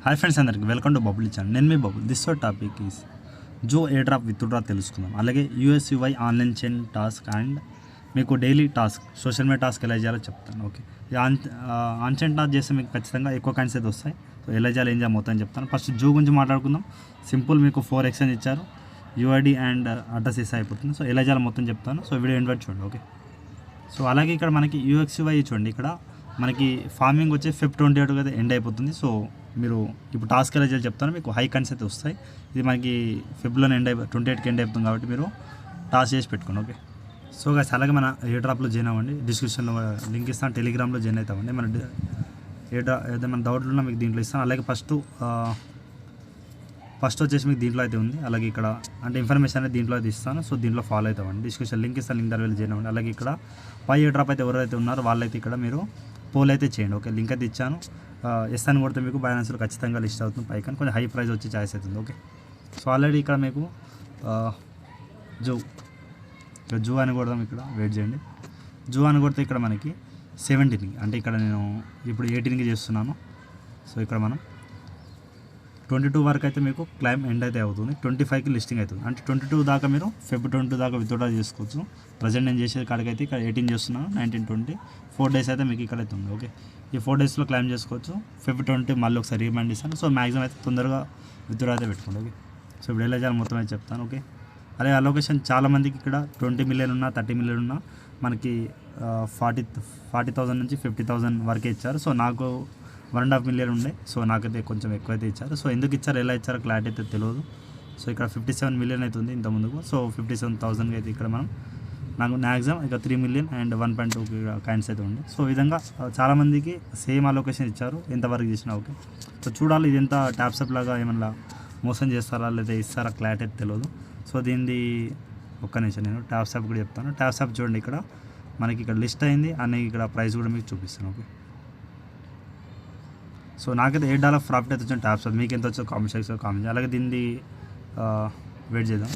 Hi friends, అందరికి welcome to Bubble channel. నేను మీ బబుల్. దిస్ టాపిక్ ఈస్ జో ఎయిర్ డ్రాప్ విత్డ్రా తెలుసుకుందాం. అలాగే యూఎస్యుఐ ఆన్లైన్ చైన్ టాస్క్ అండ్ మీకు daily task social media task ఎలా చేయాలో చెప్తాను. ఓకే, ఆన్ చైన్ టాస్క్ చేస్తే మీకు ఖచ్చితంగా ఎక్కువ కాయిన్స్ అయితే వస్తాయి. సో ఎలా చేయాలి ఏం చేయాలి మొత్తం చెప్తాను. ఫస్ట్ జో గురించి మాట్లాడుకుందాం. సింపుల్, మీకు 4 ఎక్స్చేంజ్ ఇచ్చారు, యూఐడి అండ్ అడ్రస్ ఇస్తే అయిపోతుంది. సో ఎలా చేయాలో మొత్తం చెప్తాను. సో వీడియో ఎండ్ వరకు చూడండి. ఓకే, సో అలాగే ఇక్కడ మనకి యూఎక్స్యుఐ చూడండి. ఇక్కడ మనకి ఫార్మింగ్ వచ్చి Feb 28 అయితే ఎండ్ అయిపోతుంది. సో మీరు ఇప్పుడు టాస్క్ ఎలా చేయాలి చెప్తాను. మీకు హై కాయిన్స్ అయితే వస్తాయి. ఇది మనకి ఫెబ్లోనే 28కి ఎండ్ అయిపోతుంది కాబట్టి మీరు టాస్క్ చేసి పెట్టుకోండి. ఓకే, సో గైస్ అలాగే మన ఎయిర్ డ్రాప్లో జాయిన్ అవ్వండి. డిస్క్రిప్షన్లో లింక్ ఇస్తాను. టెలిగ్రామ్లో జాయిన్ అవుతామండి. మన ఏదైనా డౌట్లు ఉన్నా మీకు దీంట్లో ఇస్తాను. అలాగే ఫస్ట్ వచ్చేసి మీకు దీంట్లో అయితే ఉంది. అలాగే ఇక్కడ అంటే ఇన్ఫర్మేషన్ అనేది దీంట్లో అయితే ఇస్తాను. సో దీంట్లో ఫాలో అవుతామండి. డిస్క్రిప్షన్ లింక్ ఇస్తాను, లింక్ దగ్గర జాయిన్ అవ్వండి. అలాగే ఇక్కడ పై ఎయిర్ డ్రాప్ అయితే ఎవరైతే ఉన్నారో వాళ్ళైతే ఇక్కడ మీరు పోల్ అయితే చేయండి. ఓకే, లింక్ అయితే ఇచ్చాను. ఎస్ అని కొడితే మీకు బైనాన్స్లో ఖచ్చితంగా లిస్ట్ అవుతుంది. పైకి కొంచెం హై ప్రైస్ వచ్చి ఛాయిస్ అవుతుంది. ఓకే, సో ఆల్రెడీ ఇక్కడ మీకు జూ అని కొడదాం. ఇక్కడ వెయిట్ చేయండి. జూ అని కొడితే ఇక్కడ మనకి 17 అంటే ఇక్కడ నేను ఇప్పుడు 18కి చేస్తున్నాను. సో ఇక్కడ మనం 22 వరకు అయితే మీకు క్లైమ్ ఎండ్ అయితే అవుతుంది. 25కి లిస్టింగ్ అవుతుంది. అంటే 22 దాకా మీరు Feb 22 దాకా విత్డ్రా చేసుకోవచ్చు. ప్రజెంట్ నేను చేసే కాడికైతే ఇక్కడ 18 చేస్తున్నాను. 19, 20 4 డేస్ అయితే మీకు ఇక్కడైతే ఉంది. ఓకే, ఈ 4 డేస్లో క్లైమ్ చేసుకోవచ్చు. Feb 20 మళ్ళీ ఒకసారి రిమైండ్ ఇస్తాను. సో మ్యాక్సిమం అయితే తొందరగా విత్డ్రా అయితే పెట్టుకోండి. ఓకే, సో ఇప్పుడు ఎలా చేయాలి మొత్తం అయితే చెప్తాను. ఓకే, అలాగే అలొకేషన్ చాలామందికి ఇక్కడ 20 మిలియన్ ఉన్నా 30 మిలియన్ ఉన్నా మనకి 40,000 నుంచి 50,000 వరకే ఇచ్చారు. సో నాకు 1.5 మిలియన్ ఉండే. సో నాకైతే కొంచెం ఎక్కువైతే ఇచ్చారు. సో ఎందుకు ఇచ్చారు, ఎలా ఇచ్చారో క్లారిటీ అయితే తెలియదు. సో ఇక్కడ 57 మిలియన్ అయితే ఉంది ఇంత ముందుకు. సో 57,000 అయితే ఇక్కడ మనం నాకు మ్యాక్సిమం ఇక 3 మిలియన్ అండ్ 1.2 కాయిన్స్ అయితే ఉంది. సో ఈ విధంగా చాలామందికి సేమ్ అలొకేషన్ ఇచ్చారు ఎంతవరకు చేసినా. ఓకే, సో చూడాలి ఇది ఎంత ట్యాప్సప్ లాగా ఏమన్నా మోసం చేస్తారా లేదా ఇస్తారా క్లారిటీ అయితే తెలియదు. సో దీనిది ఒక్క నిమిషం నేను ట్యాప్సప్ కూడా చెప్తాను. ట్యాప్సప్ చూడండి, ఇక్కడ మనకి ఇక్కడ లిస్ట్ అయింది అని ఇక్కడ ప్రైస్ కూడా మీకు చూపిస్తాను. ఓకే, సో నాకైతే $8 ప్రాఫిట్ అయితే వచ్చిన ట్యాప్స్. మీకు ఎంత వచ్చో కామెంట్ సెక్షన్లో కామెంట్ చేయాలి. అలాగే దీన్ని వెయిట్ చేద్దాం.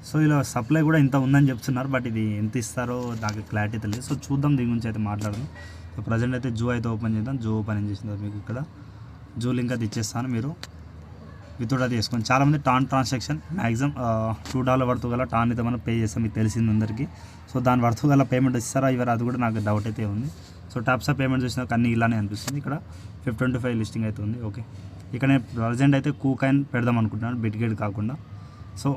సో ఇలా సప్లై కూడా ఇంత ఉందని చెప్తున్నారు, బట్ ఇది ఎంత ఇస్తారో నాకు క్లారిటీ తెలియదు. సో చూద్దాం, దీని గురించి అయితే మాట్లాడదాం. సో ప్రజెంట్ అయితే జూ అయితే ఓపెన్ చేద్దాం. జూ ఓపెన్ చేసిన తర్వాత మీకు ఇక్కడ జూ లింక్ అయితే ఇచ్చేస్తాను. మీరు విత్డ్రా చేసుకోండి. చాలామంది టాన్ ట్రాన్సాక్షన్ మ్యాక్సిమం $2 వర్త్ గల టాన్ అయితే మనం పే చేస్తాం, మీకు తెలిసింది అందరికీ. సో దాని వర్త్ గల పేమెంట్ ఇస్తారా ఇవ్వరా అది కూడా నాకు డౌట్ అయితే ఉంది. సో టాప్స్ ఆఫ్ పేమెంట్ చూసినాక అన్నీ ఇలానే అనిపిస్తుంది. ఇక్కడ Feb 25 లిస్టింగ్ అయితే ఉంది. ఓకే, ఇక్కడ నేను ప్రజెంట్ అయితే కూకాయిన్ పెడదాం అనుకుంటున్నాను, బిట్గేట్ కాకుండా. సో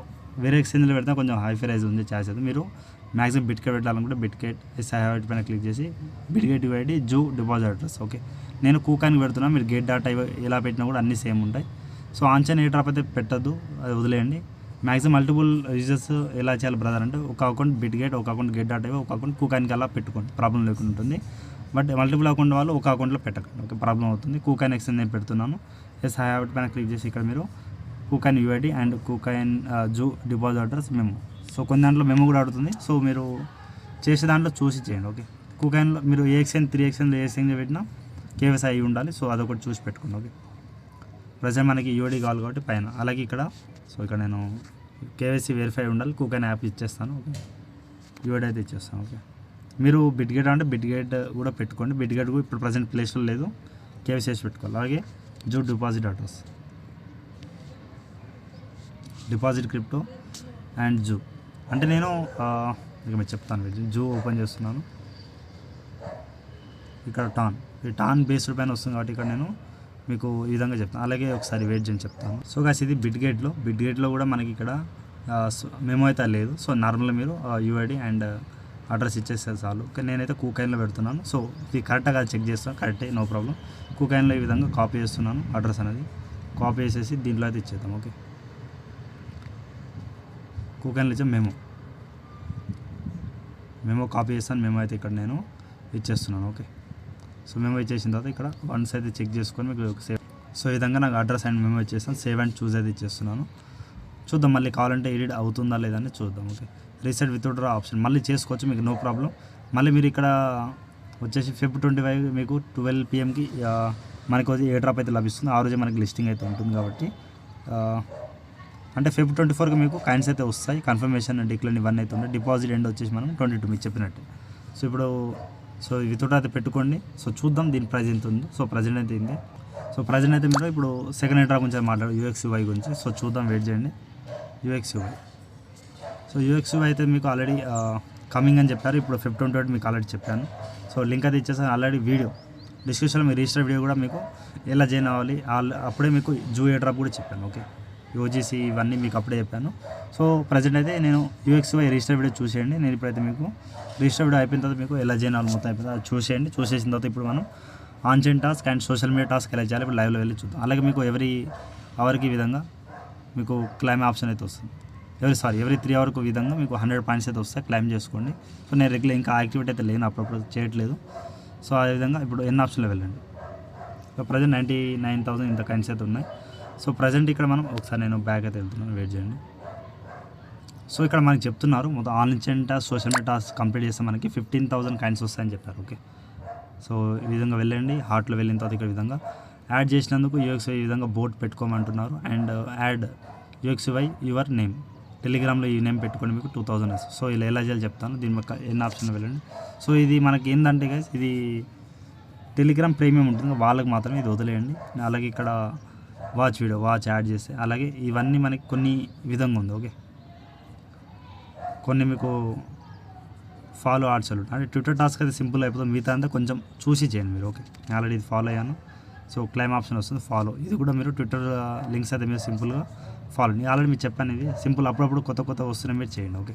వేరే ఎక్స్చేంజ్లో పెడితే కొంచెం హై ప్రైస్ ఉంది ఛాయిస్ అయితే. మీరు మ్యాక్సిమం బిట్గేట్ పెట్టాలనుకుంటే బిట్గేట్ SIH పైన క్లిక్ చేసి బిట్గేట్ యూఐడి జూ డిపాజిట్ అడ్రస్. ఓకే, నేను కూకాయిన్ పెడుతున్నాను. మీరు గేట్ డాటా ఎలా పెట్టినా కూడా అన్నీ సేమ్ ఉంటాయి. So on chain air drop అయితే పెట్టద్దు, అది వదిలేయండి. మ్యాక్సిమం మల్టిపుల్ యూజర్స్ ఎలా చేయాలి బ్రదర్ అంటే ఒక అకౌంట్ బిట్గేట్, ఒక అకౌంట్ గేట్ డాటా, ఒక అకౌంట్ కూకాయిన్కి అలా పెట్టుకోండి, ప్రాబ్లం లేకుండా ఉంటుంది. బట్ మల్టిపుల్ అకౌంట్ వాళ్ళు ఒక అకౌంట్లో పెట్టకండి. ఓకే, ప్రాబ్లం అవుతుంది. కూకాయిన్ ఎక్స్చేంజ్ నేను పెడుతున్నాను. SIH పైన క్లిక్ చేసి ఇక్కడ మీరు కూకాయిన్ UID and కూకాయిన్ zoo deposit address memo. So కొన్ని దాంట్లో మెమో కూడా అడుగుతుంది. సో మీరు చేసే దాంట్లో చూసి చేయండి. ఓకే, కూకాయిన్లో మీరు ఏ ఎక్స్చేంజ్ 3 ఎక్స్చేంజ్ ఏ ఎక్స్చేంజ్ పెట్టినా KYC అయి ఉండాలి. సో అదొకటి చూసి పెట్టుకోండి. ఓకే, ప్రజెంట్ మనకి యూఐడి కావాలి కాబట్టి పైన. అలాగే ఇక్కడ సో ఇక్కడ నేను KYC వెరిఫై ఉండాలి. కూకాయిన్ యాప్ ఇచ్చేస్తాను. ఓకే, యూఐడి అయితే ఇచ్చేస్తాను. ఓకే, మీరు బిట్గేట్ అంటే బిట్గేట్ కూడా పెట్టుకోండి. బిట్గేట్ కూడా ఇప్పుడు ప్రజెంట్ ప్లేస్లో లేదు, KYC చేసి పెట్టుకోవాలి. అలాగే zoo deposit address, deposit crypto and zoo అంటే నేను ఇక మీరు చెప్తాను. జూ ఓపెన్ చేస్తున్నాను. ఇక్కడ ఈ టాన్ బేస్డ్ పైన వస్తుంది కాబట్టి ఇక్కడ నేను మీకు ఈ విధంగా చెప్తాను. అలాగే ఒకసారి వెయిట్ చేయని చెప్తాను. సో గాయ్స్ ఇది బిట్గేట్లో కూడా మనకి ఇక్కడ మెమో అయితే లేదు. సో నార్మల్గా మీరు యూఐడి అండ్ అడ్రస్ ఇచ్చేస్తే చాలు. ఓకే, నేనైతే కూకాయిన్లో పెడుతున్నాను. సో ఇది కరెక్ట్గా చెక్ చేస్తాను, కరెక్టే, నో ప్రాబ్లం. కూకాయిన్లో ఈ విధంగా కాపీ చేస్తున్నాను. అడ్రస్ అనేది కాపీ చేసేసి దీంట్లో అయితే ఇచ్చేద్దాం. ఓకే, కూకాయిన్లో ఇచ్చే మెమో కాపీ చేస్తాను. మెమో అయితే ఇక్కడ నేను ఇచ్చేస్తున్నాను. ఓకే, సో మెమో ఇచ్చేసిన తర్వాత ఇక్కడ వన్స్ అయితే చెక్ చేసుకొని మీకు సేవ్. సో ఈ విధంగా నాకు అడ్రస్ అండ్ మెమో ఇచ్చేస్తాను. సేవ్ అండ్ చూస్ అయితే ఇచ్చేస్తున్నాను. చూద్దాం మళ్ళీ కావాలంటే ఎడిట్ అవుతుందా లేదని చూద్దాం. ఓకే, రీసెట్ విత్డ్రా ఆప్షన్ మళ్ళీ చేసుకోవచ్చు, మీకు నో ప్రాబ్లం. మళ్ళీ మీరు ఇక్కడ వచ్చేసి Feb 25 మీకు 12 PM మనకు వచ్చి ఎయిర్ డ్రాప్ అయితే లభిస్తుంది. ఆ రోజే మనకి లిస్టింగ్ అయితే ఉంటుంది కాబట్టి అంటే Feb 24కి మీకు కాయిన్స్ అయితే వస్తాయి. కన్ఫర్మేషన్ డిక్లైన్ ఇవన్నీ అయితే ఉన్నాయి. డిపాజిట్ ఎండ్ వచ్చేసి మనం 22 మీకు చెప్పినట్టు. సో ఇప్పుడు విత్డ్రా అయితే పెట్టుకోండి. సో చూద్దాం దీని ప్రైస్ ఎంత ఉంది. సో ప్రజెంట్ అయితే ఉంది సో ప్రజెంట్ అయితే మీరు ఇప్పుడు సెకండ్ ఇంట్రా గురించి మాట్లాడు UX/UI గురించి. సో చూద్దాం, వెయిట్ చేయండి. UX/UI. సో UX/UI అయితే మీకు ఆల్రెడీ కమింగ్ అని చెప్పారు. ఇప్పుడు 15/20 మీకు ఆల్రెడీ చెప్పాను. సో లింక్ అయితే ఇచ్చేసాను ఆల్రెడీ. వీడియో డిస్క్రిప్షన్లో మీ రిజిస్టర్ వీడియో కూడా మీకు ఎలా జాయిన్ అవ్వాలి అప్పుడే మీకు జూ ఎయిర్ డ్రాప్ కూడా చెప్పాను. ఓకే, OGC ఇవన్నీ మీకు అప్పుడే చెప్పాను. సో ప్రజెంట్ అయితే నేను UX/UI రిజిస్టర్ వీడియో చూసేయండి. నేను ఇప్పుడైతే మీకు రిజిస్టర్ వీడియో అయిపోయిన తర్వాత మీకు ఎలా జాయిన్ అవ్వాలి మొత్తం అయిపోయింది, అది చూసేయండి. చూసేసిన తర్వాత ఇప్పుడు మనం online task and social media task ఎలా చేయాలి ఇప్పుడు లైవ్లో వెళ్ళి చూద్దాం. అలాగే మీకు ఎవ్రీ అవర్కి ఈ విధంగా మీకు క్లైమ్ ఆప్షన్ అయితే వస్తుంది. ఎవ్రీ 3 అవర్కి విధంగా మీకు 100 పాయింట్స్ అయితే వస్తాయి, క్లైమ్ చేసుకోండి. సో నేను రెగ్యులర్ ఇంకా యాక్టివిటీ అయితే లేను, అప్పుడప్పుడు చేయట్లేదు. సో అదేవిధంగా ఇప్పుడు ఎన్ ఆప్షన్లో వెళ్ళండి. సో ప్రజెంట్ 99,000 ఇంత కాయిన్స్ అయితే ఉన్నాయి. సో ప్రజెంట్ ఇక్కడ మనం ఒకసారి నేను బ్యాక్ అయితే వెళ్తున్నాను, వెయిట్ చేయండి. సో ఇక్కడ మనకి చెప్తున్నారు మొత్తం online task social media task complete చేస్తే మనకి 15,000 కాయిన్స్ వస్తాయని చెప్పారు. ఓకే, సో ఈ విధంగా వెళ్ళండి. హార్ట్లో వెళ్ళిన తర్వాత ఇక్కడ విధంగా యాడ్ చేసినందుకు UX/UI ఈ విధంగా బోర్డ్ పెట్టుకోమంటున్నారు. And add UX/UI your name, టెలిగ్రామ్లో ఈ నేమ్ పెట్టుకోండి, మీకు 2,000 వస్తుంది. సో ఇలా ఎలా చేయాలి చెప్తాను. దీని యొక్క ఎన్ ఆప్షన్ వెళ్ళండి. సో ఇది మనకి ఏంటంటే గైస్, ఇది టెలిగ్రామ్ ప్రీమియం ఉంటుంది, వాళ్ళకి మాత్రమే ఇది వదిలేయండి. అలాగే ఇక్కడ వాచ్ యాడ్ చేస్తే అలాగే ఇవన్నీ మనకి కొన్ని విధంగా ఉంది. ఓకే, కొన్ని మీకు ఫాలో ఆర్ట్స్ అంటే ట్విట్టర్ టాస్క్ అయితే సింపుల్ అయిపోతుంది, మిగతా అంతా కొంచెం చూసి చేయండి మీరు. ఓకే, నేను ఆల్రెడీ ఇది ఫాలో అయ్యాను. సో క్లైమ్ ఆప్షన్ వస్తుంది, ఫాలో. ఇది కూడా మీరు ట్విట్టర్ లింక్స్ అయితే మీరు సింపుల్గా ఫాలో. నేను ఆల్రెడీ మీకు చెప్పాను, ఇది సింపుల్, అప్పుడప్పుడు కొత్త వస్తున్నాయి, మీరు చేయండి. ఓకే,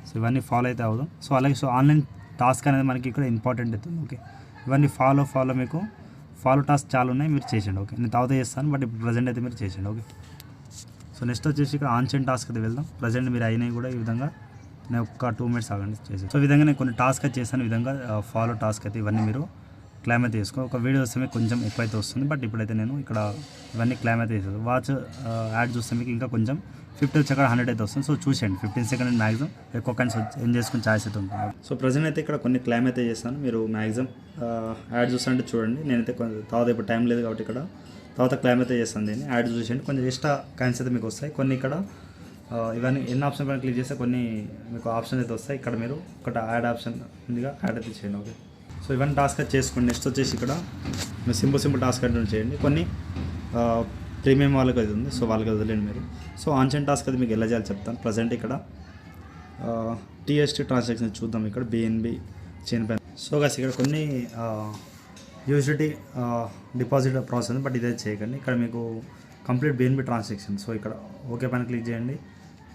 సో ఇవన్నీ ఫాలో అయితే అవుదాం. సో అలాగే ఆన్లైన్ టాస్క్ అనేది మనకి ఇక్కడ ఇంపార్టెంట్ అవుతుంది. ఓకే, ఇవన్నీ ఫాలో మీకు ఫాలో టాస్క్ చాలా ఉన్నాయి, మీరు చేసేయండి. ఓకే, నేను తర్వాత చేస్తాను, బట్ ఇప్పుడు ప్రజెంట్ అయితే మీరు చేసేయండి. ఓకే, సో నెక్స్ట్ వచ్చేసి ఇక్కడ ఆన్లైన్ టాస్క్ అయితే వెళ్దాం. ప్రజెంట్ మీరు అయినవి కూడా ఈ విధంగా నేను ఒక 2 మినిట్స్ ఆగండి చేసి. సో ఈ విధంగా నేను కొన్ని టాస్క్ అయితే చేశాను. ఈ విధంగా ఫాలో టాస్క్ అయితే ఇవన్నీ మీరు క్లైమ్ అయితే చేసుకో. ఒక వీడియో వస్తే మీకు కొంచెం ఎక్కువైతే వస్తుంది, బట్ ఇప్పుడైతే నేను ఇక్కడ ఇవన్నీ క్లైమ్ అయితే చేస్తాను. వాచ్ యాడ్ చూస్తే మీకు ఇంకా కొంచెం 50 వచ్చి అక్కడ 100 అయితే వస్తుంది. సో చూసేయండి, 15 సెకండ్ మ్యాక్సిమం ఎక్కువ కన్స్ ఏం చేసుకుని ఛాయిస్ అయితే ఉంటుంది. సో ప్రజెంట్ అయితే ఇక్కడ కొన్ని క్లైమ్ అయితే చేస్తాను. మీరు మ్యాక్సిమం యాడ్ చూస్తుంటే చూడండి. నేనైతే తర్వాత ఇప్పుడు టైం లేదు కాబట్టి ఇక్కడ తర్వాత క్లైమ్ అయితే చేస్తాను. దీన్ని యాడ్ చూసేయండి, కొంచెం ఎక్స్ట్రా కాయిన్స్ అయితే మీకు వస్తాయి. కొన్ని ఇక్కడ ఇవన్నీ ఎన్ని ఆప్షన్ పైన క్లిక్ చేస్తే కొన్ని మీకు ఆప్షన్ అయితే వస్తాయి. ఇక్కడ మీరు ఒకటి యాడ్ ఆప్షన్ ఉందిగా, యాడ్ అయితే చేయండి. ఓకే, సో ఇవన్నీ టాస్క్ అయితే చేసుకోండి. నెక్స్ట్ వచ్చేసి ఇక్కడ మీరు సింపుల్ టాస్క్ అయితే చేయండి. కొన్ని ప్రీమియం వాళ్ళకి అది ఉంది, సో వాళ్ళకి వదిలేండి మీరు. సో ఆన్లైన్ టాస్క్ అది మీకు ఎలా చేయాలి చెప్తాను. ప్రజెంట్ ఇక్కడ TST ట్రాన్సాక్షన్ చూద్దాం. ఇక్కడ BNB చైన్ పైన. సో గాస్ ఇక్కడ కొన్ని USDT డిపాజిట్ ప్రాసెస్ ఉంది, బట్ ఇదే చేయకండి. ఇక్కడ మీకు కంప్లీట్ BNB ట్రాన్సాక్షన్. సో ఇక్కడ ఓకే పైన క్లిక్ చేయండి.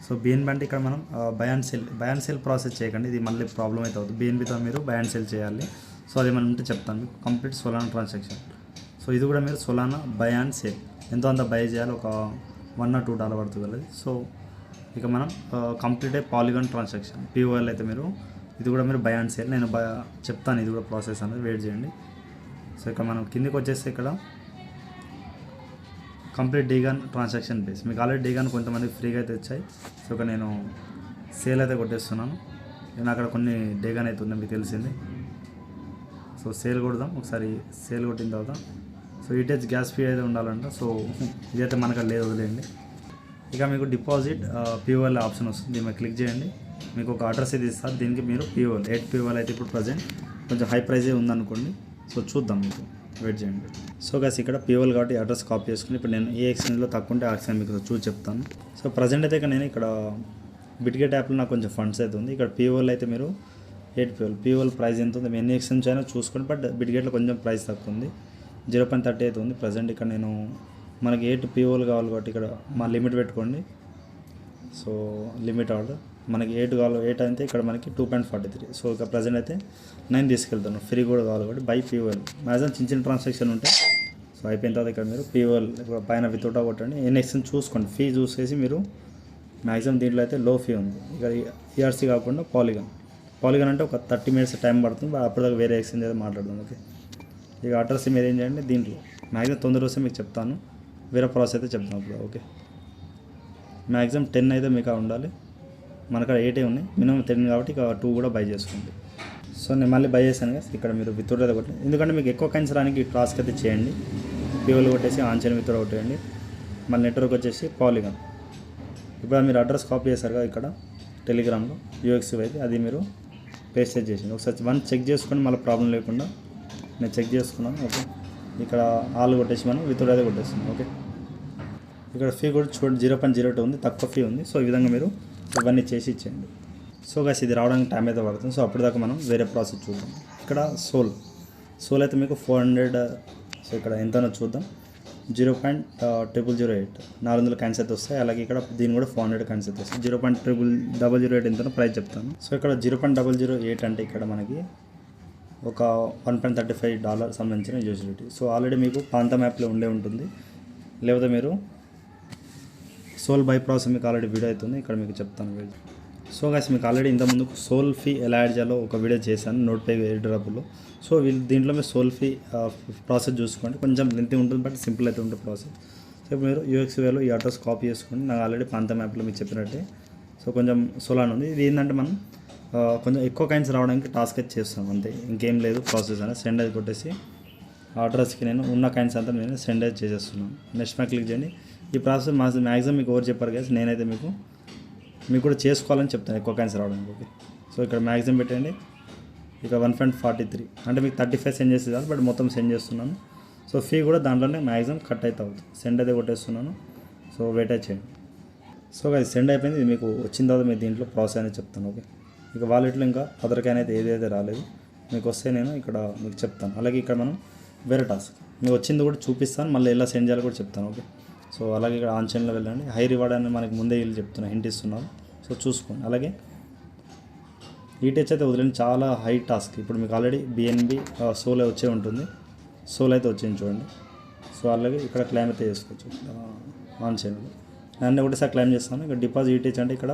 సో BNB అంటే ఇక్కడ మనం బై అండ్ సెల్ ప్రాసెస్ చేయకండి, ఇది మళ్ళీ ప్రాబ్లం అయితే అవుతుంది. BNBతో మీరు బై అండ్ సెల్ చేయాలి. సో అది మనం ఉంటే చెప్తాను మీకు. Complete Solana transaction. సో ఇది కూడా మీరు సోలానా బై అండ్ సెల్ ఎంతో అంత బై చేయాలి, ఒక $1 or $2 పడుతుంది అది. సో ఇక మనం కంప్లీట్ పాలిగాన్ ట్రాన్సాక్షన్ POL అయితే మీరు ఇది కూడా మీరు బై అండ్ సెల్ నేను చెప్తాను, ఇది కూడా ప్రాసెస్ అనేది, వెయిట్ చేయండి. సో ఇక్కడ మనం కిందికి వచ్చేస్తే ఇక్కడ కంప్లీట్ డీగాన్ ట్రాన్సాక్షన్ బేస్, మీకు ఆల్రెడీ డీగాన్ కొంతమంది ఫ్రీగా అయితే వచ్చాయి. సో ఇక్కడ నేను సేల్ అయితే కొట్టేస్తున్నాను. నేను అక్కడ కొన్ని డీగాన్ అయితే ఉన్నాయి, మీకు తెలిసింది. సో సేల్ కొడదాం ఒకసారి. సేల్ కొట్టిన తర్వాత సో ఈటేజ్ గ్యాస్ ఫీ అయితే ఉండాలంట. సో ఇదైతే మనకు లేదు, వదిలేయండి. ఇక మీకు డిపాజిట్ POL ఆప్షన్ వస్తుంది, దీని మీద క్లిక్ చేయండి. మీకు ఒక అడ్రస్ అయితే ఇస్తారు, దీనికి మీరు POL 8 POL అయితే ఇప్పుడు ప్రజెంట్ కొంచెం హై ప్రైజే ఉందనుకోండి. సో చూద్దాం, మీకు వెయిట్ చేయండి. సో గాస్ ఇక్కడ POL కాబట్టి అడ్రస్ కాపీ చేసుకుని ఇప్పుడు నేను ఏ ఎక్స్చేంజ్లో తక్కువ ఉంటే ఆ ఎక్స్చేంజ్ మీకు చూసి చెప్తాను. సో ప్రజెంట్ అయితే నేను ఇక్కడ బిట్గెట్ యాప్లో నాకు కొంచెం ఫండ్స్ అయితే ఉంది. ఇక్కడ POL అయితే మీరు 8 POL ప్రైస్ ఎంత ఉంది, ఎన్ని ఎక్స్చేంజ్ అయినా చూసుకోండి, బట్ బిట్గెట్లో కొంచెం ప్రైస్ తక్కువ ఉంది, 0.30 అయితే ఉంది ప్రజెంట్. ఇక్కడ నేను మనకి 8 POL కావాలి కాబట్టి ఇక్కడ మా లిమిట్ పెట్టుకోండి. సో లిమిట్ ఆర్డర్ మనకి 8 కావాలి, 8 అయితే ఇక్కడ మనకి 2.43. సో ఇక ప్రజెంట్ అయితే 9 తీసుకెళ్తాను, ఫ్రీ కూడా కావాలి కాబట్టి బై POL. మ్యాక్సిమం చిన్న ట్రాన్సాక్షన్ ఉంటాయి. సో అయిపోయిన తర్వాత ఇక్కడ మీరు POL పైన వితౌట్ కొట్టండి, ఎన్ని ఎక్స్చేంజ్ చూసుకోండి, ఫీ చూసేసి మీరు మ్యాక్సిమం దీంట్లో అయితే లో ఫీ ఉంది. ఇక్కడ ERC కాకుండా పాలిగాన్ అంటే ఒక 30 minutes టైం పడుతుంది, అప్పటిదాకా వేరే ఎక్స్చేంజ్ అయితే మాట్లాడదాం. ఓకే, ఇక అడ్రస్ మీరు ఏం చేయండి, దీంట్లో మ్యాక్సిమం తొందర వస్తే మీకు చెప్తాను, వేరే ప్రాసెస్ అయితే చెప్తాను ఇప్పుడు. ఓకే, మ్యాక్సిమం 10 అయితే మీకు ఉండాలి, మనకు 8 ఉన్నాయి, మినిమం 10 కాబట్టి ఇక 2 కూడా బై చేసుకోండి. సో నేను మళ్ళీ బై చేశాను కదా, ఇక్కడ మీరు విత్డ్రా అయితే కొట్టండి, ఎందుకంటే మీకు ఎక్కువ కాయిన్స్ రానికి టాస్క్ అయితే చేయండి. POL కొట్టేసి ఆన్లైన్ విత్డ్రా కొట్టేయండి. మళ్ళీ నెట్వర్క్ వచ్చేసి పాలిగాన్. ఇప్పుడు మీరు అడ్రస్ కాపీ చేశారు కదా ఇక్కడ టెలిగ్రామ్లో UX/UI అయితే అది మీరు పేస్ట్ చేసింది. ఒకసారి చెక్ చేసుకొని మళ్ళీ ప్రాబ్లం లేకుండా నేను చెక్ చేసుకున్నాను. ఓకే, ఇక్కడ ఆల్ కొట్టేసి మనం విత్డ్రా అయితే కొట్టేస్తున్నాం. ఓకే, ఇక్కడ ఫీ కూడా చూడండి 0.02 ఉంది, తక్కువ ఫీ ఉంది. సో ఈ విధంగా మీరు ఇవన్నీ చేసి ఇచ్చేయండి. సో గైస్ ఇది రావడానికి టైం అయితే పడుతుంది. సో అప్పటిదాకా మనం వేరే ప్రాసెస్ చూద్దాం. ఇక్కడ సోల్ అయితే మీకు 400. సో ఇక్కడ ఎంతనో చూద్దాం. 0.008 400 కాయిన్స్ అయితే వస్తాయి. అలాగే ఇక్కడ దీని కూడా 400 కాయిన్స్ అయితే వస్తాయి. 0.008 ఎంతనో ప్రైస్ చెప్తాను. సో ఇక్కడ 0.008 అంటే ఇక్కడ మనకి ఒక $1.35 సంబంధించిన యూజిలిటీ. సో ఆల్రెడీ మీకు పాంతం యాప్లో ఉండే ఉంటుంది, లేకపోతే మీరు సోల్ బై ప్రాసెస్ మీకు ఆల్రెడీ వీడియో అవుతుంది, ఇక్కడ మీకు చెప్తాను వీడియో. సో గైస్ మీకు ఆల్రెడీ ఇంతకుముందు సోల్ ఫీ ఎలా యాడ్ చేయాలో ఒక వీడియో చేశాను నోట్పై ఎయిర్డ్రాప్లో. సో దీంట్లో మీరు సోల్ ఫీ ప్రాసెస్ చూసుకోండి, కొంచెం లెంతీ ఉంటుంది బట్ సింపుల్ అయితే ఉంటుంది ప్రాసెస్. సో ఇప్పుడు మీరు UXUIలో ఈ అడ్రస్ కాపీ చేసుకోండి. నాకు ఆల్రెడీ పాంతం యాప్లో మీకు చెప్పినట్టే. సో కొంచెం సోలాన్ ఉంది. ఇది ఏంటంటే మనం కొంచెం ఎక్కువ కాయిన్స్ రావడానికి టాస్క్ అయితే చేస్తాం అంతే, ఇంకేం లేదు ప్రాసెస్ అనేది. సెండ్ అయితే కొట్టేసి ఆ అడ్రస్కి నేను ఉన్న కాయిన్స్ అంతా నేను సెండ్ అయితే చేసేస్తున్నాను. నెక్స్ట్ మీద క్లిక్ చేయండి. ఈ ప్రాసెస్ మ్యాక్సిమం మీకు ఎవరు చెప్పారు కదా, నేనైతే మీకు కూడా చేసుకోవాలని చెప్తాను ఎక్కువ కాయిన్స్ రావడానికి. ఓకే, సో ఇక్కడ మ్యాక్సిమం పెట్టండి. ఇక 1.43 అంటే మీకు 35 సెండ్ చేసేది కాదు, బట్ మొత్తం సెండ్ చేస్తున్నాను. సో ఫీ కూడా దాంట్లోనే మ్యాక్సిమం కట్ అయితే అవుతుంది. సెండ్ అయితే కొట్టేస్తున్నాను. సో వెయిట్ అయితే చేయండి. సో అది సెండ్ అయిపోయింది. ఇది మీకు వచ్చిన తర్వాత మీరు దీంట్లో ప్రాసెస్ అనేది చెప్తాను. ఓకే, ఇక వాలెట్లో ఇంకా అదర్ కాయిన్ అయితే ఏదైతే రాలేదు మీకు వస్తే నేను ఇక్కడ మీకు చెప్తాను. అలాగే ఇక్కడ మనం వేరే టాస్క్ మీకు వచ్చింది కూడా చూపిస్తాను, మళ్ళీ ఎలా సెండ్ చేయాలో కూడా చెప్తాను. ఓకే, సో అలాగే ఇక్కడ ఆన్ చైన్లో వెళ్ళండి. హై రివార్డ్ అని మనకి ముందే వీళ్ళు చెప్తున్నారు, హింట్ ఇస్తున్నారు. సో చూసుకోండి. అలాగే ఈటెచ్ అయితే వదిలేండి, చాలా హై టాస్క్. ఇప్పుడు మీకు ఆల్రెడీ BNB సోల్ వచ్చే ఉంటుంది. సోల్ అయితే వచ్చింది చూడండి. సో అలాగే ఇక్కడ క్లైమ్ అయితే చేసుకోవచ్చు ఆన్ చైన్లో. నేను ఒకటేసారి క్లైమ్ చేస్తాను. ఇక్కడ డిపాజిట్ ఈటెచ్ అంటే ఇక్కడ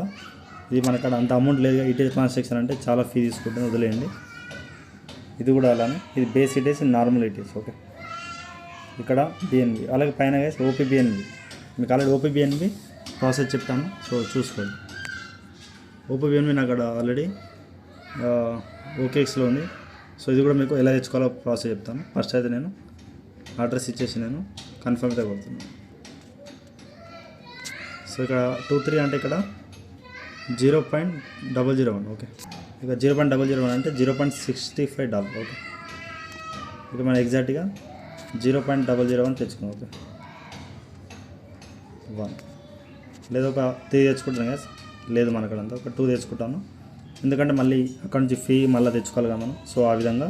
ఇది మనకు అక్కడ అంత అమౌంట్ లేదు. ఈటెచ్ ట్రాన్సాక్షన్ అంటే చాలా ఫీ తీసుకుంటుంది, వదిలేయండి. ఇది కూడా అలానే, ఇది బేస్ ఈటెచ్, నార్మల్ ఈటెచ్. ఓకే, ఇక్కడ BNB అలాగే పైన OPBNB మీకు ఆల్రెడీ OPBNB ప్రాసెస్ చెప్పాను. సో చూసుకోండి. OPBNB నాకు అక్కడ ఆల్రెడీ OKXలో ఉంది. సో ఇది కూడా మీకు ఎలా తెచ్చుకోవాలో ప్రాసెస్ చెప్తాను. ఫస్ట్ అయితే నేను అడ్రస్ ఇచ్చేసి నేను కన్ఫర్మ్ అయితే కొడుతున్నాను. సో ఇక్కడ 23 అంటే ఇక్కడ 0.001. ఓకే, ఇక 0.001 అంటే $0.65. ఓకే, ఇక మనం ఎగ్జాక్ట్గా 0.001 తెచ్చుకున్నాం. ఓకే, 1 లేదా ఒక 3 తెచ్చుకుంటాను కదా, లేదు మనకడంతా ఒక 2 తెచ్చుకుంటాను, ఎందుకంటే మళ్ళీ అక్కడ నుంచి ఫీ మళ్ళీ తెచ్చుకోవాలి కదా మనం. సో ఆ విధంగా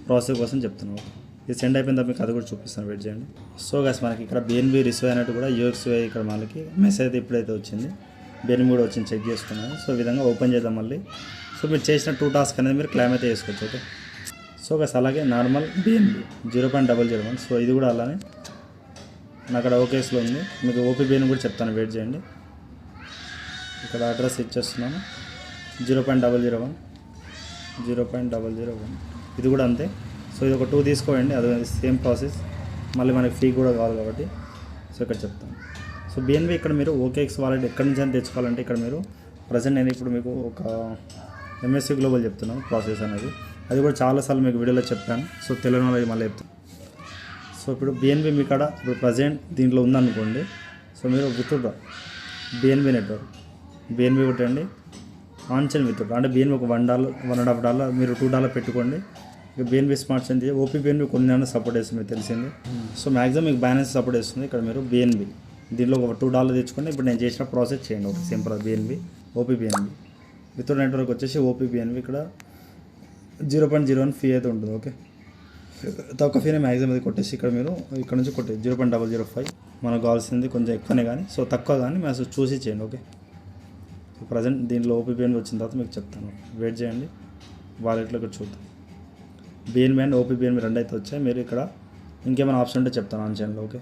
ప్రాసెస్ కోసం చెప్తున్నాను. ఇది సెండ్ అయిపోయిన తర్వాత మీకు అది కూడా చూపిస్తాను, వెయిట్ చేయండి. సో గైస్ మనకి ఇక్కడ BNB రిసీవ్ అయినట్టు కూడా UXUI ఇక్కడ మనకి మెసేజ్ అయితే ఇప్పుడైతే వచ్చింది. BNB కూడా వచ్చింది, చెక్ చేసుకున్నాను. సో ఈ విధంగా ఓపెన్ చేద్దాం మళ్ళీ. సో మీరు చేసిన 2 టాస్క్ అనేది మీరు క్లైమ్ అయితే చేసుకోవచ్చు. ఓకే, సో గైస్ అలాగే నార్మల్ BNB 0.001. సో ఇది కూడా అలానే నాకు అక్కడ OKXలో ఉంది. మీకు OPBN కూడా చెప్తాను, వెయిట్ చేయండి. ఇక్కడ అడ్రస్ ఇచ్చేస్తున్నాను 0.001. ఇది కూడా అంతే. సో ఇది ఒక 2 తీసుకోండి, అది సేమ్ ప్రాసెస్, మళ్ళీ మనకి ఫీ కూడా కావాలి కాబట్టి. సో ఇక్కడ చెప్తాను. సో BNB ఇక్కడ మీరు OKX వాలెట్ ఎక్కడి నుంచి అని తెచ్చుకోవాలంటే ఇక్కడ మీరు ప్రజెంట్ నేను ఇప్పుడు మీకు ఒక MSC గ్లోబల్ చెప్తున్నాను ప్రాసెస్ అనేది. అది కూడా చాలాసార్లు మీకు వీడియోలో చెప్పాను. సో తెలియని వాళ్ళకి మళ్ళీ చెప్తాను. సో ఇప్పుడు BNB మీ కాడ ఇప్పుడు ప్రజెంట్ దీంట్లో ఉందనుకోండి. సో మీరు విత్డ్రా BNB నెట్వర్క్ BNB కొట్టండి, ఆన్ చైన్ విత్డ్రా అంటే BNB ఒక $1 $1.5 మీరు $2 పెట్టుకోండి. ఇక BNB స్మార్ట్ చైన్ OPBNB కొన్ని సపోర్ట్ చేస్తుంది, మీకు తెలిసింది. సో మ్యాక్సిమం మీకు బ్యాలెన్స్ సపోర్ట్ చేస్తుంది. ఇక్కడ మీరు BNB దీంట్లో ఒక $2 తెచ్చుకోండి. ఇప్పుడు నేను చేసిన ప్రాసెస్ చేయండి. ఒక simple BNB OPBNB with network వచ్చేసి OPBNB ఇక్కడ 0.01 ఫీ అయితే ఉంటుంది. ఓకే, తక్కువ ఫీనే మ్యాక్సిమం అది కొట్టేసి ఇక్కడ మీరు ఇక్కడ నుంచి కొట్టేసి 0.005 మనకు కావాల్సింది కొంచెం ఎక్కువనే కానీ, సో తక్కువ కానీ మేము చూసి చేయండి. ఓకే, సో ప్రజెంట్ దీంట్లో OPBNB వచ్చిన తర్వాత మీకు చెప్తాను, వెయిట్ చేయండి. వాలెట్లో ఇక్కడ చూద్దాం. BNB అండ్ OPBNB 2 అయితే వచ్చాయి. మీరు ఇక్కడ ఇంకేమైనా ఆప్షన్ ఉంటే చెప్తాను ఆన్ చైన్లో. ఓకే,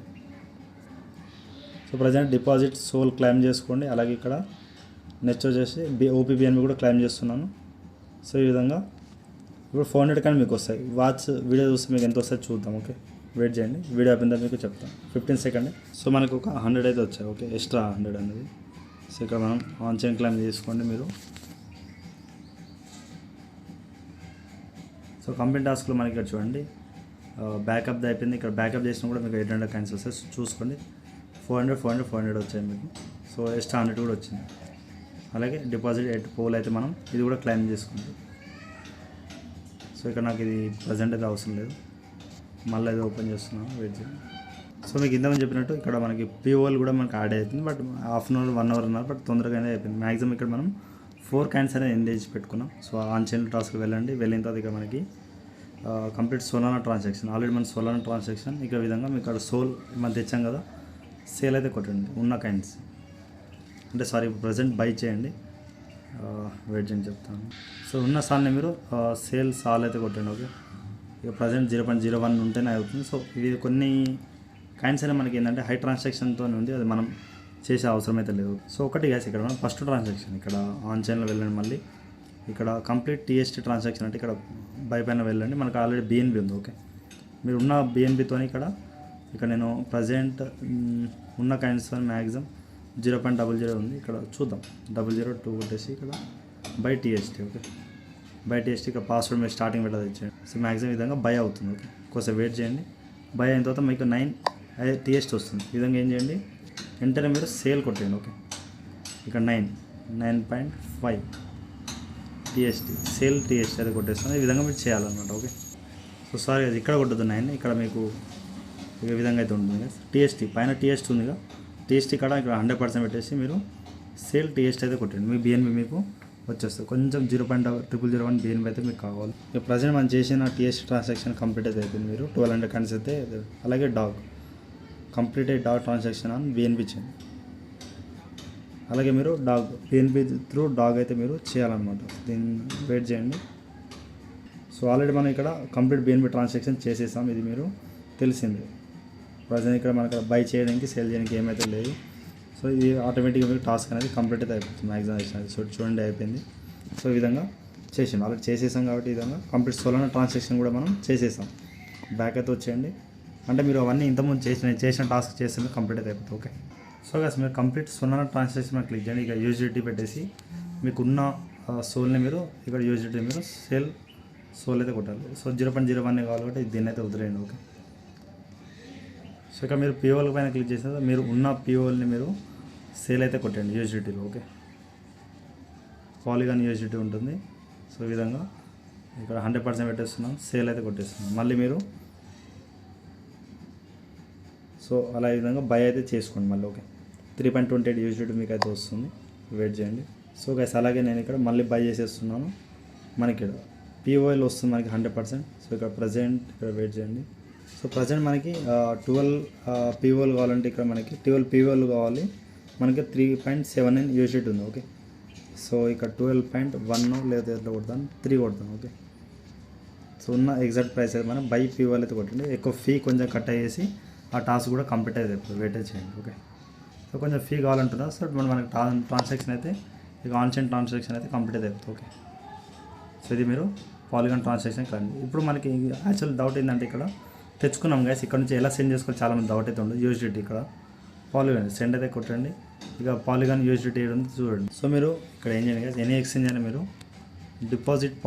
సో ప్రజెంట్ డిపాజిట్ సోల్ క్లైమ్ చేసుకోండి. అలాగే ఇక్కడ నెక్స్ట్ వచ్చేసి OPBNB కూడా క్లైమ్ చేస్తున్నాను. సో ఈ విధంగా ఇప్పుడు 400 కానీ మీకు వస్తాయి. వాచ్ వీడియో చూస్తే మీకు ఎంత వస్తాయి చూద్దాం. ఓకే, వెయిట్ చేయండి, వీడియో అయిపోయిందా మీకు చెప్తాను. 15 సెకండ్. సో మనకు ఒక 100 అయితే వచ్చాయి. ఓకే, ఎక్స్ట్రా 100 అనేది. సో ఇక్కడ మనం ఆన్ చైన్ క్లైమ్ తీసుకోండి మీరు. సో కంప్లీట్ టాస్క్లో మనకి ఇక్కడ చూడండి బ్యాకప్ అయిపోయింది. ఇక్కడ బ్యాకప్ చేసినా కూడా మీకు 800 కాయిన్స్ వస్తాయి. చూసుకోండి 400 వచ్చాయి మీకు. సో ఎక్స్ట్రా 100 కూడా వచ్చింది. అలాగే డిపాజిట్ 8 పోల్ అయితే మనం ఇది కూడా క్లైమ్ చేసుకుంటాం. సో ఇక్కడ నాకు ఇది ప్రజెంట్ అయితే అవసరం లేదు, మళ్ళీ ఇది ఓపెన్ చేస్తున్నాను, వెయిట్ చేయండి. సో మీకు ఇంతమంది చెప్పినట్టు ఇక్కడ మనకి పిఓఎల్ కూడా మనకి యాడ్ అవుతుంది, but half an hour 1 hour అన్నారు, బట్ తొందరగానే అయిపోయింది. మ్యాక్సిమం ఇక్కడ మనం 4 కాయిన్స్ అనేది ఎంగేజ్ పెట్టుకున్నాం. సో ఆన్ చైన్ టాస్క్కి వెళ్ళండి, వెళ్ళిన తర్వాత ఇక మనకి కంప్లీట్ సోలానా ట్రాన్సాక్షన్, ఆల్రెడీ మన సోలానా ట్రాన్సాక్షన్ ఇక విధంగా మీకు ఇక్కడ సోల్ మనం తెచ్చాం కదా, సేల్ అయితే కొట్టండి ఉన్న కాయిన్స్, అంటే సారీ ప్రజెంట్ బై చేయండి, వెయిట్ చేయండి చెప్తాను. సో ఉన్న సాల్ని మీరు సేల్ సాల్ అయితే కొట్టండి. ఓకే, ఇక ప్రజెంట్ 0.01 ఉంటేనే అవుతుంది. సో ఇవి కొన్ని కాయిన్స్ అయినా మనకి ఏంటంటే హై ట్రాన్సాక్షన్తో ఉంది, అది మనం చేసే అవసరం అయితే లేదు. సో ఒకటి గ్యాస్ ఇక్కడ మనం ఫస్ట్ ట్రాన్సాక్షన్ ఇక్కడ ఆన్ చైన్లో వెళ్ళండి, మళ్ళీ ఇక్కడ కంప్లీట్ టీఎస్టీ ట్రాన్సాక్షన్ అంటే ఇక్కడ బై పైన వెళ్ళండి, మనకు ఆల్రెడీ బిఎన్బి ఉంది. ఓకే, మీరు ఉన్న బిఎన్బితో ఇక్కడ నేను ప్రజెంట్ ఉన్న కాయిన్స్తో మ్యాక్సిమం 0.00 ఉంది, ఇక్కడ చూద్దాం 002 కొట్టేసి ఇక్కడ by TST. Okay, by TST ఇక్కడ పాస్వర్డ్ మీరు స్టార్టింగ్ పెట్టాలి ఇచ్చేయండి. సో మ్యాక్సిమం విధంగా బై అవుతుంది. ఓకే, కొంచెం వెయిట్ చేయండి, బై అయిన తర్వాత మీకు 9 టీఎస్టీ వస్తుంది. ఈ విధంగా ఏం చేయండి, వెంటనే మీరు సేల్ కొట్టండి. ఓకే, ఇక్కడ 9.5 టీఎస్టీ సేల్ టీఎస్టీ అయితే కొట్టేస్తాను. ఈ విధంగా మీరు చేయాలన్నమాట. ఓకే, సో సారీ అది ఇక్కడ కొట్టదు 9, ఇక్కడ మీకు ఈ విధంగా అయితే ఉంటుంది కదా, టీఎస్టీ పైన టీఎస్టీ ఉందిగా, టీఎస్టీ ఇక్కడ 100% పెట్టేసి మీరు సేల్ టీఎస్టీ అయితే కొట్టండి, మీ బిఎన్బి మీకు వచ్చేస్తుంది. కొంచెం 0.001 బిఎన్బి అయితే మీకు కావాలి. ఇక ప్రజెంట్ మనం చేసిన టీఎస్టీ ట్రాన్సాక్షన్ కంప్లీట్ అయితే అయిపోయింది. మీరు 1200 కాయిన్స్ అయితే, అలాగే డాగ్ కంప్లీట్ డాగ్ ట్రాన్సాక్షన్ అని బిఎన్బి చేయండి. అలాగే మీరు డాగ్ బిఎన్బి త్రూ డాగ్ అయితే మీరు చేయాలన్నమాట. దీన్ని వెయిట్ చేయండి. సో ఆల్రెడీ మనం ఇక్కడ కంప్లీట్ బిఎన్బి ట్రాన్సాక్షన్ చేసేసాం, ఇది మీరు తెలిసిందే. ప్రజెంట్ ఇక్కడ మనకు బై చేయడానికి సేల్ చేయడానికి ఏమైతే లేదు. సో ఇది ఆటోమేటిక్గా మీకు టాస్క్ అనేది కంప్లీట్ అయితే అయిపోతుంది మ్యాక్సిమం. సో చూడండి అయిపోయింది. సో ఈ విధంగా చేసాం, ఆల్రెడీ చేసేసాం కాబట్టి ఈ విధంగా కంప్లీట్ సోలానా ట్రాన్సాక్షన్ కూడా మనం చేసేసాం. బ్యాక్ అయితే వచ్చేయండి, అంటే మీరు అవన్నీ ఇంతకుముందు చేసిన టాస్క్ చేస్తే కంప్లీట్ అయితే అయిపోతుంది. ఓకే, సో గైస్ మీరు కంప్లీట్ సోలానా ట్రాన్సాక్షన్ మీద క్లిక్ చేయండి. ఇక యూజిడిటీ పెట్టేసి మీకున్న సోల్ని మీరు ఇక్కడ యూజిడిటీ మీరు సోల్ అయితే కొట్టాలి. సో 0.01 కావాలి కాబట్టి దీన్ని అయితే వదిలేయండి. ఓకే, సో ఇక్కడ మీరు పిఓఎల్ పైన క్లిక్ చేసిన మీరు ఉన్న పిఓఎల్ని మీరు సేల్ అయితే కొట్టండి యూజిడిటీలో. ఓకే, పాలిగాన్ యూజిడిటీ ఉంటుంది. సో ఈ విధంగా ఇక్కడ 100% పెట్టేస్తున్నాం, సేల్ అయితే కొట్టేస్తున్నాం. మళ్ళీ మీరు సో అలా ఈ విధంగా బై అయితే చేసుకోండి మళ్ళీ. ఓకే, 3.28 యూజిడిటీ మీకు అయితే వస్తుంది, వెయిట్ చేయండి. సో గైస్ అలాగే నేను ఇక్కడ మళ్ళీ బై చేసేస్తున్నాను, మనకి ఇక్కడ పిఓఎల్ వస్తుంది మనకి 100%. సో ఇక్కడ ప్రజెంట్ ఇక్కడ వెయిట్ చేయండి. సో ప్రజెంట్ మనకి 12 పిఓఎల్ కావాలంటే ఇక్కడ మనకి 12 పిఓఎల్ కావాలి, మనకి 3.79 యూజిడిటీ ఉంది. ఓకే, సో ఇక్కడ 12.1 లేదా ఎట్లా కొడతాను 3 కొడతాను. ఓకే, సో ఉన్న ఎగ్జాక్ట్ ప్రైస్ అయితే మనం బై పిఓఎల్ అయితే కొట్టండి. ఎక్కువ ఫీ కొంచెం కట్ అయ్యేసి ఆ టాస్క్ కూడా కంప్లీట్ అయితే వెయిట్ చేయండి. ఓకే, సో కొంచెం ఫీ కావాలంటున్నా. సో మనకి ట్రాన్సాక్షన్ అయితే ఇక ఆన్ చైన్ ట్రాన్సాక్షన్ అయితే కంప్లీట్ అయితే అవుతుంది. ఓకే, సో ఇది మీరు పాలిగాన్ ట్రాన్సాక్షన్ కానీ ఇప్పుడు మనకి యాక్చువల్ డౌట్ ఏంటంటే ఇక్కడ తెచ్చుకున్నాం గైస్, ఇక్కడ నుంచి ఎలా సెండ్ చేసుకోవాలి చాలామంది డౌట్ అయితే ఉండదు. యూజిడిటీ ఇక్కడ పాలిగాన్ సెండ్ అయితే కొట్టండి, ఇక పాలిగాన్ యూజిడిటీ ఉంది చూడండి. సో మీరు ఇక్కడ ఏం చేయండి గైస్, ఎనీ ఎక్స్చేంజ్ అయినా మీరు డిపాజిట్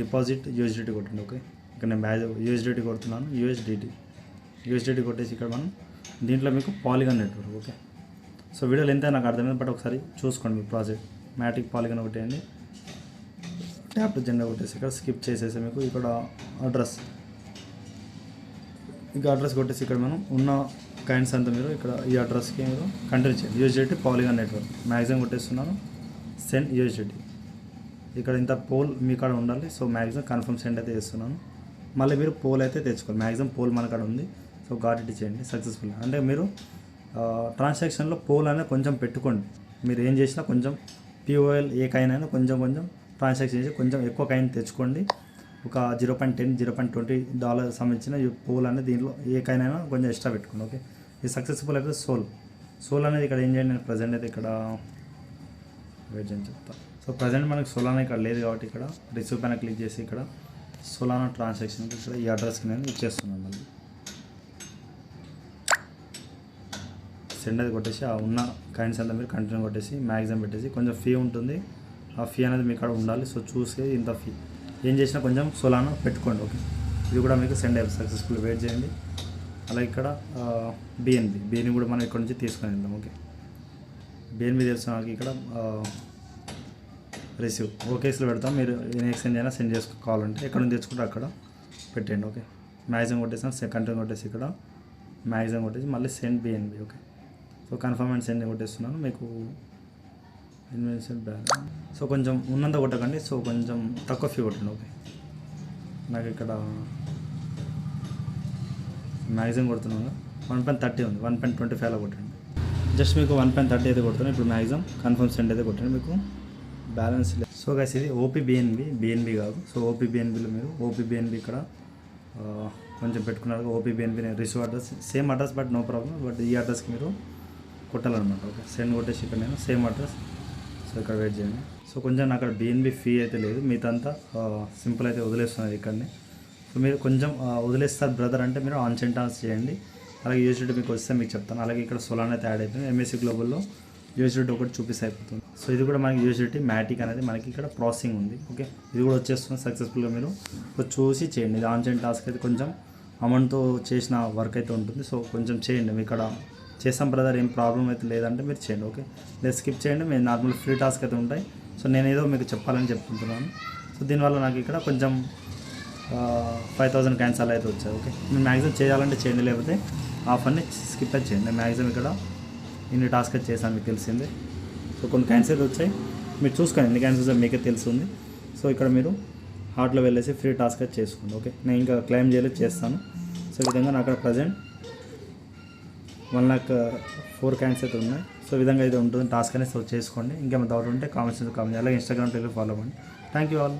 డిపాజిట్ యూజిడిటీ కొట్టండి. ఓకే, ఇక్కడ నేను యూజిడిటీ కొడుతున్నాను, యూఎస్డిటీ కొట్టేసి ఇక్కడ మనం దీంట్లో మీకు పాలిగాన్ నెట్వర్క్. ఓకే, సో వీడియోలు ఎంత నాకు అర్థమైంది, బట్ ఒకసారి చూసుకోండి మీ ప్రాజెక్ట్ మ్యాటిక్ పాలిగాన్ కొట్టేయండి, ట్యాప్ టు జెండా కొట్టేసి ఇక్కడ స్కిప్ చేసేసి మీకు ఇక్కడ అడ్రస్ కొట్టేసి ఇక్కడ మనం ఉన్న కాయిన్స్ అంతా మీరు ఇక్కడ ఈ అడ్రస్కి మీరు కంటిన్యూ చేయండి. యూఎస్డిటీ పాలిగాన్ నెట్వర్క్ మ్యాక్సిమం కొట్టేస్తున్నాను, సెండ్ యూఎస్డిటీ. ఇక్కడ ఇంత పోల్ మీ కాడ ఉండాలి. సో మ్యాక్సిమం కన్ఫర్మ్ సెండ్ అయితే చేస్తున్నాను. మళ్ళీ మీరు పోల్ అయితే తెచ్చుకోవాలి, మ్యాక్సిమం పోల్ మన కాడ ఉంది. సో గాట్ ఇట్ చేయండి సక్సెస్ఫుల్. అంటే మీరు ట్రాన్సాక్షన్లో పోల్ అనేది కొంచెం పెట్టుకోండి, మీరు ఏం చేసినా కొంచెం పిఓఎల్ ఏ కాయిన్ అయినా కొంచెం ట్రాన్సాక్షన్ చేసి కొంచెం ఎక్కువ కాయిన్ తెచ్చుకోండి. ఒక 0.10 $0.20 సంబంధించిన ఈ పోల్ అనేది దీంట్లో ఏ కాయిన్ అయినా కొంచెం ఎక్స్ట్రా పెట్టుకోండి. ఓకే, ఇది సక్సెస్ఫుల్ అయితే సోల్ అనేది ఇక్కడ ఏం చేయండి, నేను ప్రజెంట్ అయితే ఇక్కడ వెయిట్ అని చెప్తాను. సో ప్రజెంట్ మనకి సోలానా ఇక్కడ లేదు కాబట్టి ఇక్కడ రిసీవ్ పైన క్లిక్ చేసి ఇక్కడ సోలానా ట్రాన్సాక్షన్ ఇక్కడ ఈ అడ్రస్కి నేను ఇచ్చేస్తున్నాను. మళ్ళీ సెండ్ అది కొట్టేసి ఆ ఉన్న కాయిన్స్ అంతా మీరు కంటిన్యూ కొట్టేసి మ్యాక్సిమం పెట్టేసి కొంచెం ఫీ ఉంటుంది, ఆ ఫీ అనేది మీ కాడ ఉండాలి. సో చూసి ఇంత ఫీ ఏం చేసినా కొంచెం సోలానా పెట్టుకోండి. ఓకే, ఇది కూడా మీకు సెండ్ అయ్యి సక్సెస్ఫుల్ వెయిట్ చేయండి. అలాగే ఇక్కడ బిఎన్బి కూడా మనం ఇక్కడ నుంచి తీసుకొని వెళ్దాం. ఓకే, బిఎన్బి తెలుసు నాకు ఇక్కడ రిసీవ్ ఓకేస్లో పెడతాం, మీరు ఎక్స్చేంజ్ అయినా సెండ్ చేసుకోవాలంటే ఎక్కడ నుంచి తెచ్చుకుంటే అక్కడ పెట్టండి. ఓకే, మ్యాక్సిమం కొట్టేసాను, కంటిన్యూ కొట్టేసి ఇక్కడ మ్యాక్సిమం కొట్టేసి మళ్ళీ send BNB. Okay, so confirm and send కొట్టేస్తున్నాను. మీకు ఇన్వెన్షన్ బ్యాలెన్స్ సో కొంచెం ఉన్నంత కొట్టకండి, సో కొంచెం తక్కువ ఫీ కొట్టండి. ఓకే, నాకు ఇక్కడ మ్యాక్సిమం కొడుతున్నాను 1.30 ఉంది, 1.25లో కొట్టండి. జస్ట్ మీకు 1.30 అయితే కొడుతున్నాను. ఇప్పుడు మ్యాక్సిమం కన్ఫర్మ్ సెండ్ అయితే కొట్టండి, మీకు బ్యాలెన్స్ లేదు. సో గైస్ ఇది ఓపీబిఎన్బి కాదు. సో ఓపీబిఎన్బిలో మీరు ఓపీబిఎన్బి ఇక్కడ కొంచెం పెట్టుకున్నారు. OPBNB receive address same address, but no problem, but ఈ అడ్రస్కి మీరు కొట్టాలన్నమాట. ఓకే, సెండ్ కొట్టేసి ఇక్కడ నేను సేమ్ అడ్రస్. సో ఇక్కడ వెయిట్ చేయండి. సో కొంచెం నాకు అక్కడ బిఎన్బి ఫీ అయితే లేదు, మిగతా సింపుల్ అయితే వదిలేస్తున్నారు ఇక్కడనే. సో మీరు కొంచెం వదిలేస్తారు బ్రదర్ అంటే మీరు ఆన్ సెంటాన్స్ చేయండి. అలాగే యూఎస్డిటీ మీకు వస్తే మీకు చెప్తాను. అలాగే ఇక్కడ సోలానా అయితే యాడ్ అయిపోయింది. ఎంఎస్సి గ్లోబల్లో యూఎస్డిటీ ఒకటి చూపిస్తే అయిపోతుంది. సో ఇది కూడా మనకి యూఎస్డిటీ మ్యాటిక్ అనేది మనకి ఇక్కడ ప్రాసెసింగ్ ఉంది. ఓకే, ఇది కూడా వచ్చేస్తుంది సక్సెస్ఫుల్గా. మీరు చూసి చేయండి. ఇది ఆన్ చైన్ టాస్క్ అయితే కొంచెం అమౌంట్తో చేసిన వర్క్ అయితే ఉంటుంది. సో కొంచెం చేయండి. మీ ఇక్కడ చేసాం బ్రదర్ ఏం ప్రాబ్లం అయితే లేదంటే మీరు చేయండి. ఓకే, లేదు స్కిప్ చేయండి. మీరు నార్మల్ ఫ్రీ టాస్క్ అయితే ఉంటాయి. సో నేను ఏదో మీకు చెప్పాలని చెప్పుకుంటున్నాను. సో దీనివల్ల నాకు ఇక్కడ కొంచెం 5,000 క్యాన్సల్ అయితే వచ్చాయి. ఓకే, మీరు మ్యాక్సిమం చేయాలంటే చేయండి, లేకపోతే ఆఫర్ని స్కిప్ అయితే చేయండి. నేను మ్యాక్సిమం ఇక్కడ ఇన్ని టాస్క్ అయితే చేశాను, మీకు తెలిసిందే. సో కొన్ని క్యాన్సల్ వచ్చాయి, మీరు చూసుకోండి ఎన్ని క్యాన్సల్స్ మీకే తెలుస్తుంది. సో ఇక్కడ మీరు హార్ట్లో వెళ్ళేసి ఫ్రీ టాస్క్ అయితే చేసుకోండి. ఓకే, నేను ఇంకా క్లెయిమ్ చేయలేదు, చేస్తాను. సో ఈ విధంగా నాకు అక్కడ ప్రజెంట్ 1,04,000 క్యాన్స్ అయితే ఉన్నాయి. సో ఈ విధంగా అయితే ఉంటుంది టాస్క్ అనేది. సో చేసుకోండి. ఇంకేమైనా డౌట్ ఉంటే కామెంట్స్ కామెంట్, అలాగే ఇన్స్టాగ్రామ్ ఫాలో అవ్వండి. Thank you all.